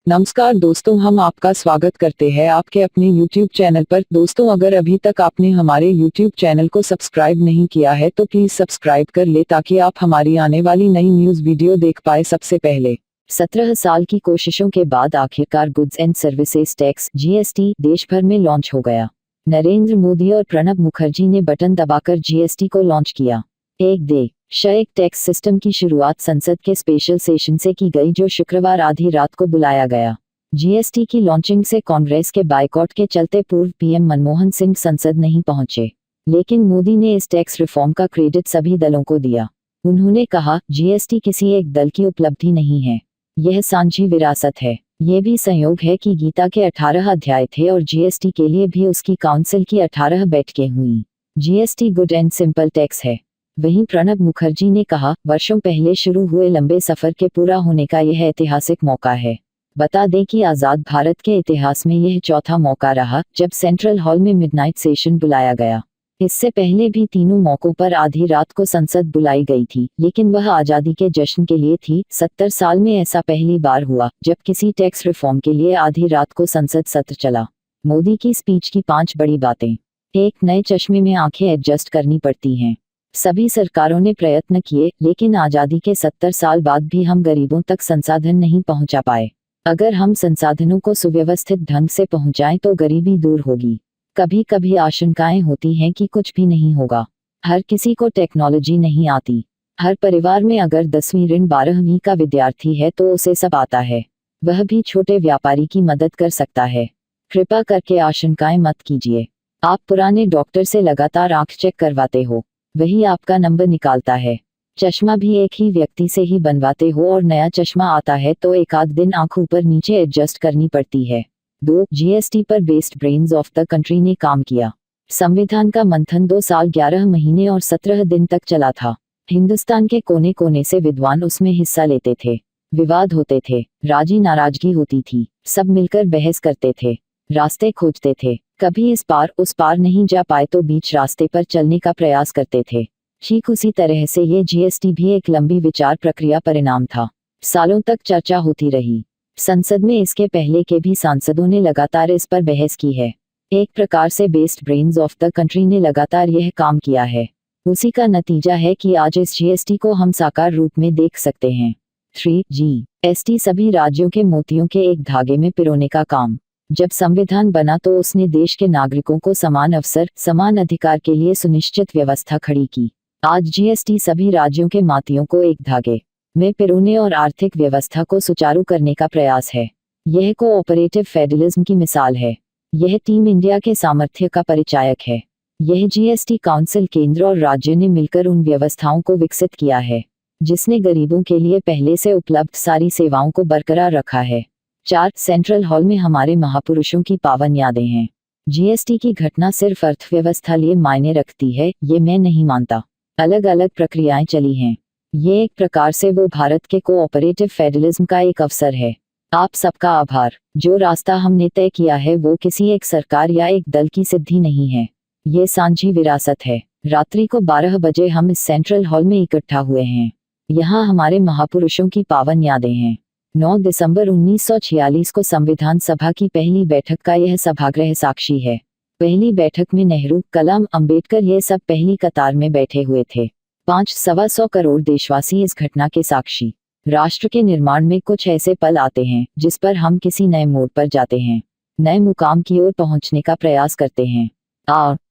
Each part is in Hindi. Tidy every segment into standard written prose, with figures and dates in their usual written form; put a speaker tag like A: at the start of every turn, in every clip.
A: नमस्कार दोस्तों, हम आपका स्वागत करते हैं आपके अपने YouTube चैनल पर। दोस्तों, अगर अभी तक आपने हमारे YouTube चैनल को सब्सक्राइब नहीं किया है तो प्लीज सब्सक्राइब कर ले ताकि आप हमारी आने वाली नई न्यूज वीडियो देख पाए सबसे पहले।
B: 17 साल की कोशिशों के बाद आखिरकार goods and services tax (GST) देश भर में लॉन्च हो गया। नरेंद्र मोदी और प्रणब मुखर्जी ने बटन दबाकर जीएसटी को लॉन्च किया। एक देश एक टैक्स सिस्टम की शुरुआत संसद के स्पेशल सेशन से की गई, जो शुक्रवार आधी रात को बुलाया गया। जीएसटी की लॉन्चिंग से कांग्रेस के बायकॉट के चलते पूर्व पीएम मनमोहन सिंह संसद नहीं पहुंचे, लेकिन मोदी ने इस टैक्स रिफॉर्म का क्रेडिट सभी दलों को दिया। उन्होंने कहा, जीएसटी किसी एक दल की उपलब्धि नहीं है, यह सांझी विरासत है। ये भी संयोग है कि गीता के 18 अध्याय थे और जीएसटी के लिए भी उसकी काउंसिल की 18 बैठकें हुई। GST good and simple tax है। वहीं प्रणब मुखर्जी ने कहा, वर्षों पहले शुरू हुए लंबे सफर के पूरा होने का यह ऐतिहासिक मौका है। बता दें कि आजाद भारत के इतिहास में यह चौथा मौका रहा जब सेंट्रल हॉल में मिडनाइट सेशन बुलाया गया। इससे पहले भी तीनों मौकों पर आधी रात को संसद बुलाई गई थी, लेकिन वह आजादी के जश्न के लिए थी। 70 साल में ऐसा पहली बार हुआ जब किसी टैक्स रिफॉर्म के लिए आधी रात को संसद सत्र चला। मोदी की स्पीच की 5 बड़ी बातें। एक, नए चश्मे में आंखें एडजस्ट करनी पड़ती हैं। सभी सरकारों ने प्रयत्न किए, लेकिन आजादी के 70 साल बाद भी हम गरीबों तक संसाधन नहीं पहुंचा पाए। अगर हम संसाधनों को सुव्यवस्थित ढंग से पहुंचाएं तो गरीबी दूर होगी। कभी कभी आशंकाएं होती हैं कि कुछ भी नहीं होगा। हर किसी को टेक्नोलॉजी नहीं आती। हर परिवार में अगर 10वीं ऋण 12वीं का विद्यार्थी है तो उसे सब आता है। वह भी छोटे व्यापारी की मदद कर सकता है। कृपा करके आशंकाएं मत कीजिए। आप पुराने डॉक्टर से लगातार आंख चेक करवाते हो, वही आपका नंबर निकालता है। चश्मा भी एक ही व्यक्ति से ही बनवाते हो और नया चश्मा आता है तो एक आध दिन आंख ऊपर नीचे एडजस्ट करनी पड़ती है। 2, जीएसटी पर based brains of the country ने काम किया। संविधान का मंथन 2 साल 11 महीने और 17 दिन तक चला था। हिंदुस्तान के कोने कोने से विद्वान उसमें हिस्सा लेते थे। विवाद होते थे, राजी नाराजगी होती थी, सब मिलकर बहस करते थे, रास्ते खोजते थे। कभी इस पार उस पार नहीं जा पाए तो बीच रास्ते पर चलने का प्रयास करते थे। ठीक उसी तरह से ये जीएसटी भी एक लंबी विचार प्रक्रिया परिणाम था। सालों तक चर्चा होती रही। संसद में इसके पहले के भी सांसदों ने लगातार इस पर बहस की है। एक प्रकार से based brains of the country ने लगातार यह काम किया है। उसी का नतीजा है कि आज इस जीएसटी को हम साकार रूप में देख सकते हैं। 3, जीएसटी सभी राज्यों के मोतियों के एक धागे में पिरोने का काम। जब संविधान बना तो उसने देश के नागरिकों को समान अवसर, समान अधिकार के लिए सुनिश्चित व्यवस्था खड़ी की। आज जीएसटी सभी राज्यों के मातियों को एक धागे में पिरोने और आर्थिक व्यवस्था को सुचारू करने का प्रयास है। यह कोऑपरेटिव फेडरलिज्म की मिसाल है। यह टीम इंडिया के सामर्थ्य का परिचायक है। यह जीएसटी काउंसिल केंद्र और राज्य ने मिलकर उन व्यवस्थाओं को विकसित किया है जिसने गरीबों के लिए पहले से उपलब्ध सारी सेवाओं को बरकरार रखा है। 4, सेंट्रल हॉल में हमारे महापुरुषों की पावन यादें हैं। जीएसटी की घटना सिर्फ अर्थव्यवस्था लिए मायने रखती है, ये मैं नहीं मानता। अलग अलग प्रक्रियाएं चली हैं। ये एक प्रकार से वो भारत के कोऑपरेटिव फेडरलिज्म का एक अवसर है। आप सबका आभार। जो रास्ता हमने तय किया है वो किसी एक सरकार या एक दल की सिद्धि नहीं है, ये सांझी विरासत है। रात्रि को 12 बजे हम इस सेंट्रल हॉल में इकट्ठा हुए हैं। यहाँ हमारे महापुरुषों की पावन यादें हैं। 9 दिसंबर 1946 को संविधान सभा की पहली बैठक का यह सभागृह साक्षी है। पहली बैठक में नेहरू, कलाम, अंबेडकर ये सब पहली कतार में बैठे हुए थे। 5-125 करोड़ देशवासी इस घटना के साक्षी। राष्ट्र के निर्माण में कुछ ऐसे पल आते हैं जिस पर हम किसी नए मोड़ पर जाते हैं, नए मुकाम की ओर पहुंचने का प्रयास करते हैं।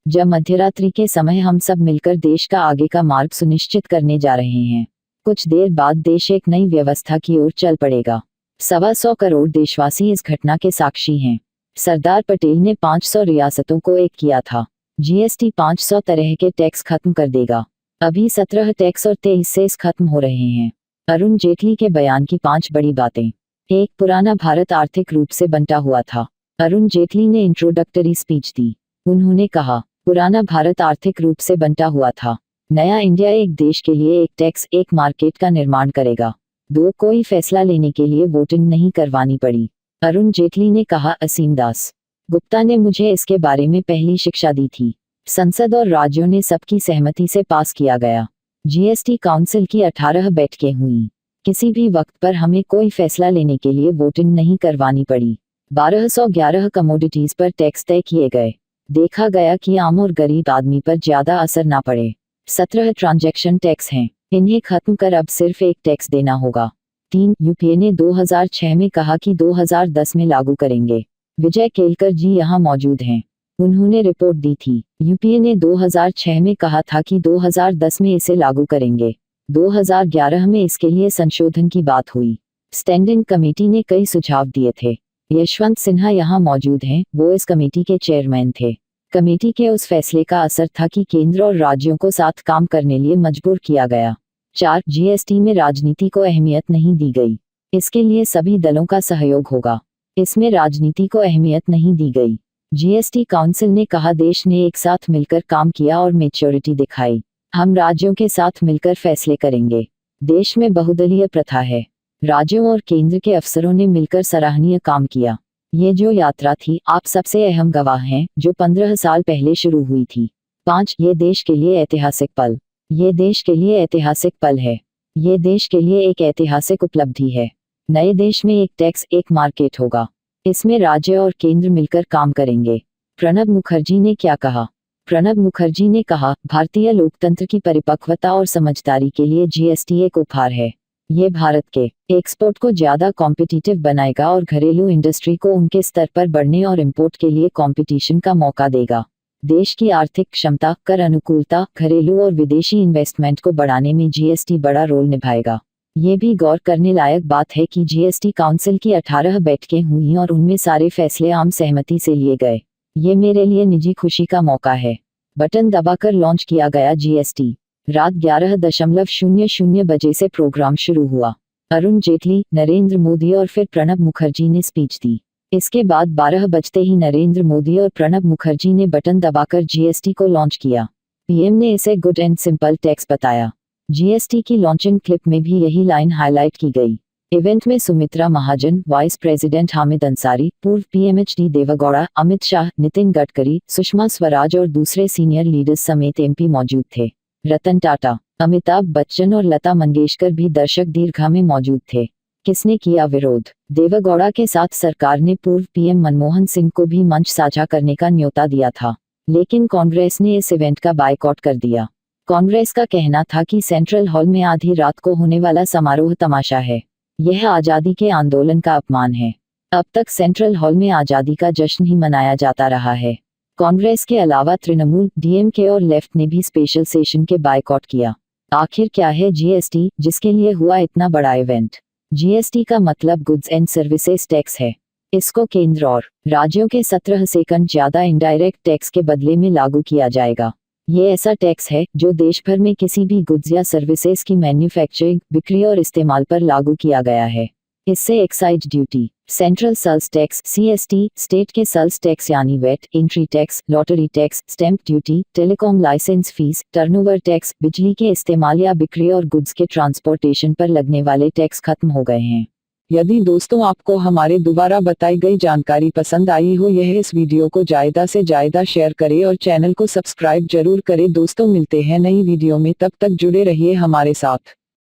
B: जब मध्यरात्रि के समय हम सब मिलकर देश का आगे का मार्ग सुनिश्चित करने जा रहे हैं। कुछ देर बाद देश एक नई व्यवस्था की ओर चल पड़ेगा। 125 करोड़ देशवासी इस घटना के साक्षी हैं। सरदार पटेल ने 500 रियासतों को एक किया था। जीएसटी 500 तरह के टैक्स खत्म कर देगा। अभी 17 टैक्स और 23 सेस खत्म हो रहे हैं। अरुण जेटली के बयान की 5 बड़ी बातें। 1, पुराना भारत आर्थिक रूप से बंटा हुआ था। अरुण जेटली ने इंट्रोडक्टरी स्पीच दी। उन्होंने कहा, पुराना भारत आर्थिक रूप से बंटा हुआ था। नया इंडिया एक देश के लिए एक टैक्स, एक मार्केट का निर्माण करेगा। 2, कोई फैसला लेने के लिए वोटिंग नहीं करवानी पड़ी। अरुण जेटली ने कहा, असीम दास गुप्ता ने मुझे इसके बारे में पहली शिक्षा दी थी। संसद और राज्यों ने सबकी सहमति से पास किया गया। जीएसटी काउंसिल की 18 बैठकें हुई। किसी भी वक्त पर हमें कोई फैसला लेने के लिए वोटिंग नहीं करवानी पड़ी। 1211 कमोडिटीज पर टैक्स तय किए गए। देखा गया कि आम और गरीब आदमी पर ज्यादा असर ना पड़े। 17 ट्रांजैक्शन टैक्स हैं, इन्हें खत्म कर अब सिर्फ एक टैक्स देना होगा। 3 यूपीए ने 2006 में कहा कि 2010 में लागू करेंगे। विजय केलकर जी यहाँ मौजूद हैं, उन्होंने रिपोर्ट दी थी। यूपीए ने 2006 में कहा था कि 2010 में इसे लागू करेंगे। 2011 में इसके लिए संशोधन की बात हुई। स्टैंडिंग कमेटी ने कई सुझाव दिए थे। यशवंत सिन्हा यहाँ मौजूद हैं, वो इस कमेटी के चेयरमैन थे। कमेटी के उस फैसले का असर था कि केंद्र और राज्यों को साथ काम करने लिए मजबूर किया गया। 4 जीएसटी में राजनीति को अहमियत नहीं दी गई। इसके लिए सभी दलों का सहयोग होगा। इसमें राजनीति को अहमियत नहीं दी गई। जीएसटी काउंसिल ने कहा देश ने एक साथ मिलकर काम किया और मैच्योरिटी दिखाई। हम राज्यों के साथ मिलकर फैसले करेंगे। देश में बहुदलीय प्रथा है। राज्यों और केंद्र के अफसरों ने मिलकर सराहनीय काम किया। ये जो यात्रा थी, आप सबसे अहम गवाह हैं, जो 15 साल पहले शुरू हुई थी। 5 ये देश के लिए ऐतिहासिक पल। ये देश के लिए ऐतिहासिक पल है। ये देश के लिए एक ऐतिहासिक उपलब्धि है। नए देश में एक टैक्स, एक मार्केट होगा। इसमें राज्य और केंद्र मिलकर काम करेंगे। प्रणब मुखर्जी ने क्या कहा? प्रणब मुखर्जी ने कहा, भारतीय लोकतंत्र की परिपक्वता और समझदारी के लिए जीएसटी एक उपहार है। ये भारत के एक्सपोर्ट को ज्यादा कॉम्पिटिटिव बनाएगा और घरेलू इंडस्ट्री को उनके स्तर पर बढ़ने और इंपोर्ट के लिए कंपटीशन का मौका देगा। देश की आर्थिक क्षमता, कर अनुकूलता, घरेलू और विदेशी इन्वेस्टमेंट को बढ़ाने में जीएसटी बड़ा रोल निभाएगा। ये भी गौर करने लायक बात है कि जीएसटी काउंसिल की 18 बैठकें हुई और उनमें सारे फैसले आम सहमति से लिए गए। ये मेरे लिए निजी खुशी का मौका है। बटन दबाकर लॉन्च किया गया जीएसटी। रात 11:00 बजे से प्रोग्राम शुरू हुआ। अरुण जेटली, नरेंद्र मोदी और फिर प्रणब मुखर्जी ने स्पीच दी। इसके बाद 12 बजते ही नरेंद्र मोदी और प्रणब मुखर्जी ने बटन दबाकर जीएसटी को लॉन्च किया। पीएम ने इसे गुड एंड सिंपल टैक्स बताया। जीएसटी की लॉन्चिंग क्लिप में भी यही लाइन हाईलाइट की गई। इवेंट में सुमित्रा महाजन, वाइस प्रेसिडेंट हामिद अंसारी, पूर्व पीएम एचडी देवेगौड़ा, अमित शाह, नितिन गडकरी, सुषमा स्वराज और दूसरे सीनियर लीडर्स समेत एमपी मौजूद थे। रतन टाटा, अमिताभ बच्चन और लता मंगेशकर भी दर्शक दीर्घा में मौजूद थे। किसने किया विरोध? देवेगौड़ा के साथ सरकार ने पूर्व पीएम मनमोहन सिंह को भी मंच साझा करने का न्योता दिया था, लेकिन कांग्रेस ने इस इवेंट का बायकॉट कर दिया। कांग्रेस का कहना था कि सेंट्रल हॉल में आधी रात को होने वाला समारोह तमाशा है। यह आजादी के आंदोलन का अपमान है। अब तक सेंट्रल हॉल में आजादी का जश्न ही मनाया जाता रहा है। कांग्रेस के अलावा तृणमूल, डीएमके और लेफ्ट ने भी स्पेशल सेशन के बायकॉट किया। आखिर क्या है जीएसटी, जिसके लिए हुआ इतना बड़ा इवेंट? जीएसटी का मतलब गुड्स एंड सर्विसेज टैक्स है। इसको केंद्र और राज्यों के 17 से ज्यादा इनडायरेक्ट टैक्स के बदले में लागू किया जाएगा। ये ऐसा टैक्स है जो देश भर में किसी भी गुड्स या सर्विसेज की मैन्युफैक्चरिंग, बिक्री और इस्तेमाल पर लागू किया गया है। इससे excise duty, central sales tax CST, state के सेल्स टैक्स यानी VAT, entry tax, lottery tax, stamp duty, telecom licence fees, turnover tax, बिजली के इस्तेमाल या बिक्री और गुड्स के ट्रांसपोर्टेशन पर लगने वाले टैक्स खत्म हो गए हैं।
A: यदि दोस्तों आपको हमारे द्वारा बताई गई जानकारी पसंद आई हो, यह इस वीडियो को ज्यादा से ज्यादा शेयर करें और चैनल को सब्सक्राइब जरूर करें। दोस्तों मिलते हैं नई वीडियो में, तब तक जुड़े रहिए हमारे साथ।